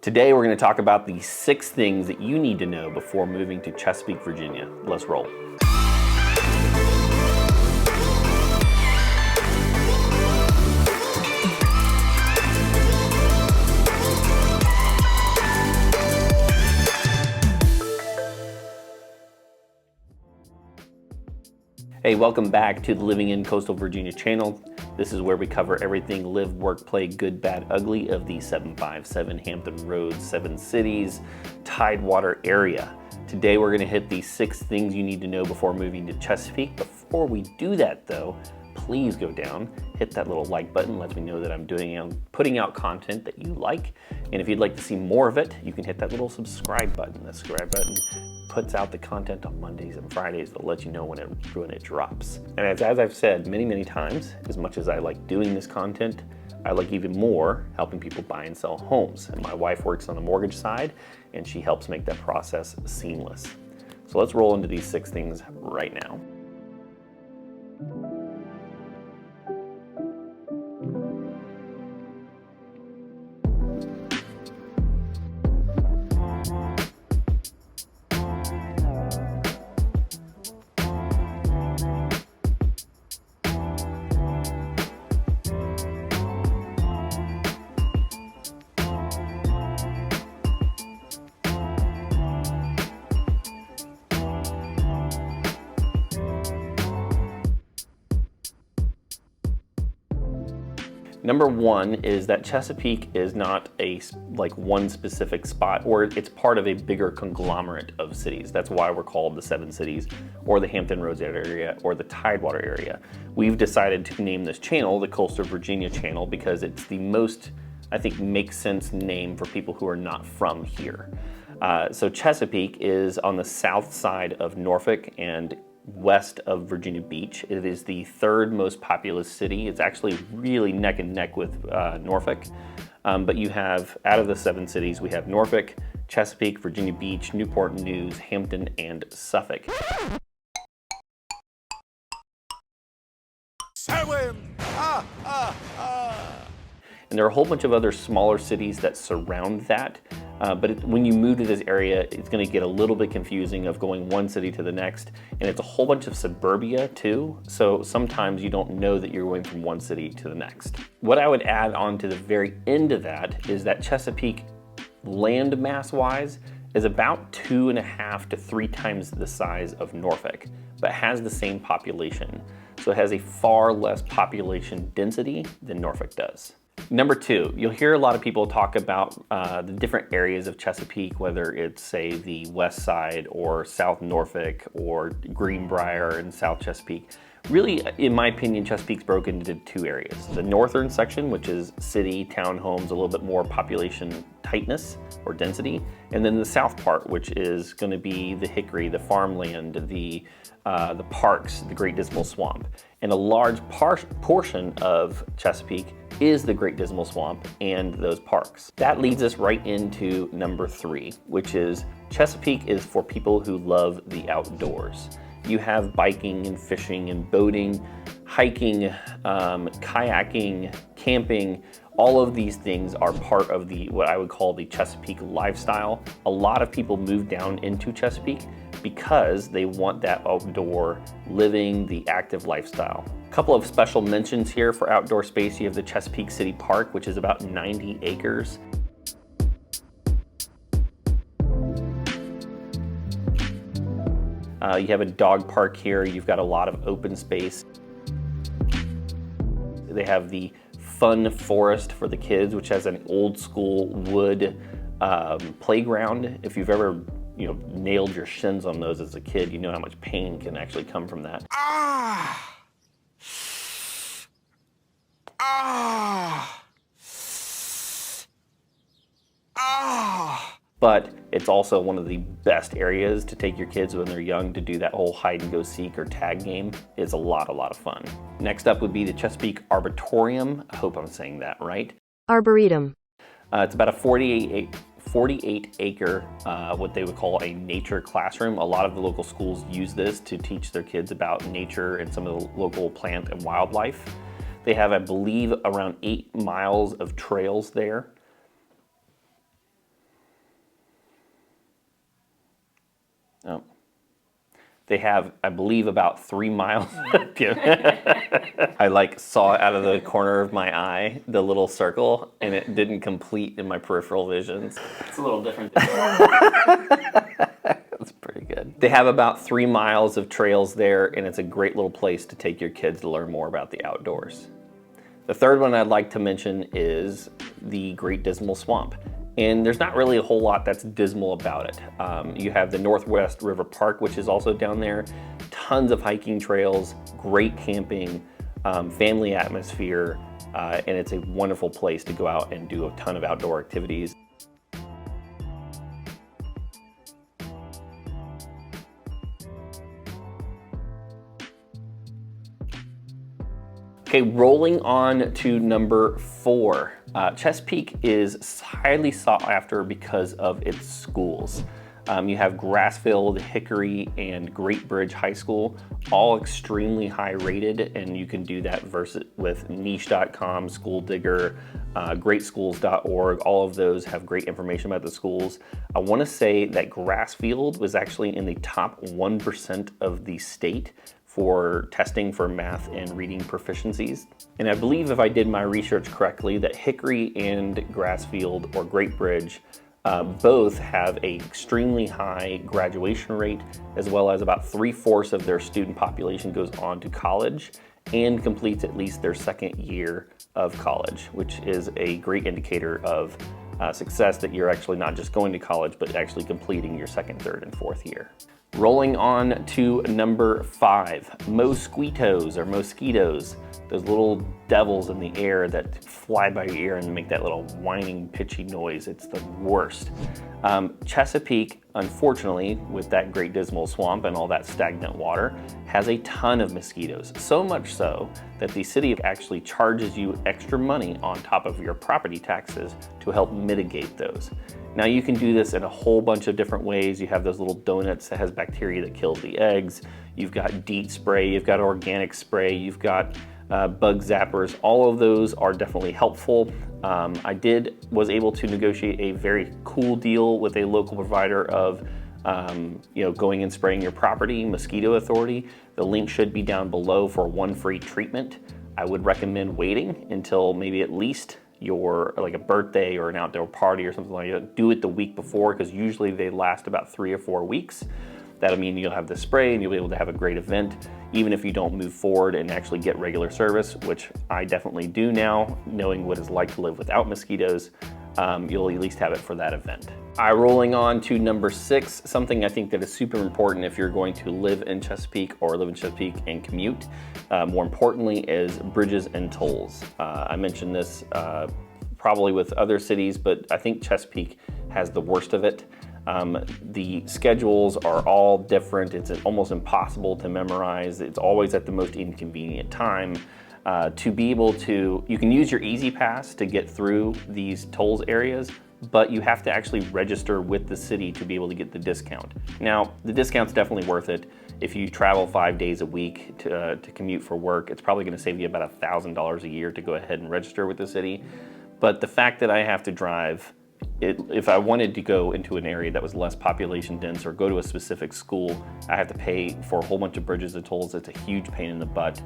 Today we're going to talk about the 6 things that you need to know before moving to Chesapeake, Virginia. Let's roll. Hey, welcome back to the Living in Coastal Virginia channel. This is where we cover everything live, work, play, good, bad, ugly of the 757 Hampton Roads, 7 cities, Tidewater area. Today we're gonna hit the 6 things you need to know before moving to Chesapeake. Before we do that though, please go down, hit that little like button, lets me know that I'm putting out content that you like. And if you'd like to see more of it, you can hit that little subscribe button. The subscribe button puts out the content on Mondays and Fridays that'll let you know when it drops. And as I've said many times, as much as I like doing this content, I like even more helping people buy and sell homes. And my wife works on the mortgage side, and she helps make that process seamless. So let's roll into these 6 things right now. Number 1 is that Chesapeake is not one specific spot, or it's part of a bigger conglomerate of cities. That's why we're called the 7 cities, or the Hampton Roads area, or the Tidewater area. We've decided to name this channel the Coastal Virginia channel because it's the most, I think, makes sense name for people who are not from here. So Chesapeake is on the south side of Norfolk and west of Virginia Beach. It is the 3rd most populous city. It's actually really neck and neck with Norfolk. But you have, out of the 7 cities, we have Norfolk, Chesapeake, Virginia Beach, Newport News, Hampton, and Suffolk. And there are a whole bunch of other smaller cities that surround that. But when you move to this area, it's going to get a little bit confusing of going one city to the next. And it's a whole bunch of suburbia too. So sometimes you don't know that you're going from one city to the next. What I would add on to the very end of that is that Chesapeake, land mass wise, is about 2.5 to 3 times the size of Norfolk, but has the same population. So it has a far less population density than Norfolk does. Number 2, you'll hear a lot of people talk about the different areas of Chesapeake, whether it's, say, the west side or South Norfolk or Greenbrier and South Chesapeake. Really, in my opinion, Chesapeake's broken into 2 areas. The northern section, which is city, townhomes, a little bit more population tightness or density, and then the south part, which is going to be the Hickory, the farmland, the parks, the Great Dismal Swamp. And a large portion of Chesapeake is the Great Dismal Swamp and those parks. That leads us right into number 3, which is Chesapeake is for people who love the outdoors. You have biking and fishing and boating, hiking, kayaking, camping. All of these things are part of what I would call the Chesapeake lifestyle. A lot of people move down into Chesapeake because they want that outdoor living, the active lifestyle. A couple of special mentions here for outdoor space. You have the Chesapeake City Park, which is about 90 acres. You have a dog park here. You've got a lot of open space. They have the Fun Forest for the kids, which has an old school wood playground. If you've ever nailed your shins on those as a kid, you know how much pain can actually come from that. But it's also one of the best areas to take your kids when they're young to do that whole hide and go seek or tag game. It's a lot of fun. Next up would be the Chesapeake Arboretum. I hope I'm saying that right. Arboretum. It's about a 48 acre, what they would call a nature classroom. A lot of the local schools use this to teach their kids about nature and some of the local plant and wildlife. They have, I believe, around 8 miles of trails there. Oh. They have, I believe, about 3 miles. I like saw out of the corner of my eye the little circle, and it didn't complete in my peripheral visions. It's a little different. That's pretty good. They have about 3 miles of trails there, and it's a great little place to take your kids to learn more about the outdoors. The third one I'd like to mention is the Great Dismal Swamp. And there's not really a whole lot that's dismal about it. You have the Northwest River Park, which is also down there. Tons of hiking trails, great camping, family atmosphere, and it's a wonderful place to go out and do a ton of outdoor activities. Okay, rolling on to number 4. Chesapeake is highly sought after because of its schools. You have Grassfield, Hickory, and Great Bridge High School, all extremely high rated, and you can do that with niche.com, School Digger, greatschools.org. All of those have great information about the schools. I want to say that Grassfield was actually in the top 1% of the state for testing for math and reading proficiencies. And I believe, if I did my research correctly, that Hickory and Grassfield or Great Bridge both have an extremely high graduation rate, as well as about 3/4 of their student population goes on to college and completes at least their second year of college, which is a great indicator of success, that you're actually not just going to college, but actually completing your second, third, and fourth year. Rolling on to number 5, mosquitoes or mosquitoes. Those little devils in the air that fly by your ear and make that little whining, pitchy noise. It's the worst. Chesapeake, unfortunately, with that Great Dismal Swamp and all that stagnant water, has a ton of mosquitoes. So much so that the city actually charges you extra money on top of your property taxes to help mitigate those. Now, you can do this in a whole bunch of different ways. You have those little donuts that has bacteria that kills the eggs. You've got DEET spray, you've got organic spray, you've got bug zappers. All of those are definitely helpful. I was able to negotiate a very cool deal with a local provider of going and spraying your property, Mosquito Authority. The link should be down below for one free treatment. I would recommend waiting until maybe at least your like a birthday or an outdoor party or something like that. Do it the week before, because usually they last about 3 or 4 weeks. That'll mean you'll have the spray and you'll be able to have a great event, even if you don't move forward and actually get regular service, which I definitely do now, knowing what it's like to live without mosquitoes. You'll at least have it for that event. Rolling on to number 6, something I think that is super important if you're going to live in Chesapeake or live in Chesapeake and commute. More importantly is bridges and tolls. I mentioned this probably with other cities, but I think Chesapeake has the worst of it. The schedules are all different. It's almost impossible to memorize. It's always at the most inconvenient time. To be able to, you can use your Easy Pass to get through these tolls areas, but you have to actually register with the city to be able to get the discount. Now, the discount's definitely worth it. If you travel 5 days a week to commute for work, it's probably gonna save you about $1,000 a year to go ahead and register with the city. But the fact that I have to drive, if I wanted to go into an area that was less population dense or go to a specific school, I have to pay for a whole bunch of bridges and tolls. It's a huge pain in the butt.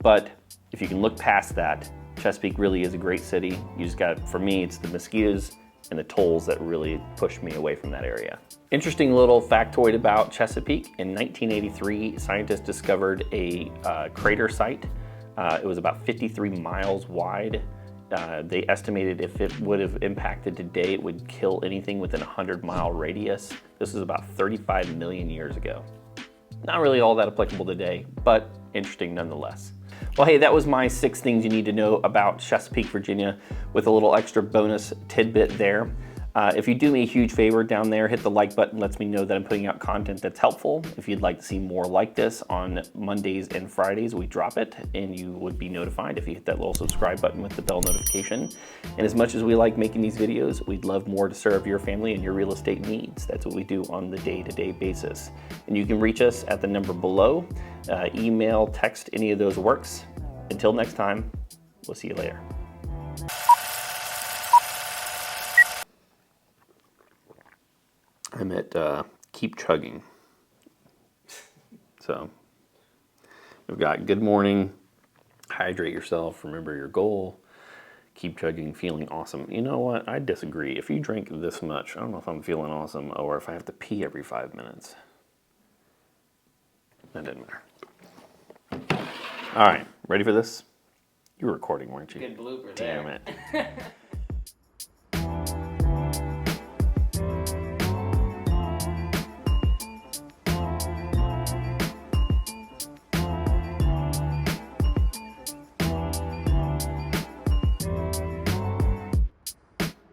But if you can look past that, Chesapeake really is a great city. You just got, for me, it's the mosquitoes and the tolls that really pushed me away from that area. Interesting little factoid about Chesapeake. In 1983, scientists discovered a crater site. It was about 53 miles wide. They estimated if it would have impacted today, it would kill anything within a 100-mile radius. This was about 35 million years ago. Not really all that applicable today, but interesting nonetheless. Well, hey, that was my 6 things you need to know about Chesapeake, Virginia, with a little extra bonus tidbit there. If you do me a huge favor down there, hit the like button, lets me know that I'm putting out content that's helpful. If you'd like to see more like this, on Mondays and Fridays we drop it, and you would be notified if you hit that little subscribe button with the bell notification. And as much as we like making these videos, we'd love more to serve your family and your real estate needs. That's what we do on the day-to-day basis. And you can reach us at the number below. Email, text, any of those works. Until next time, we'll see you later. I'm at Keep Chugging. So we've got good morning, hydrate yourself, remember your goal, keep chugging, feeling awesome. You know what? I disagree. If you drink this much, I don't know if I'm feeling awesome or if I have to pee every 5 minutes. That didn't matter. All right, ready for this? You were recording, weren't you? Good blooper Damn there. it.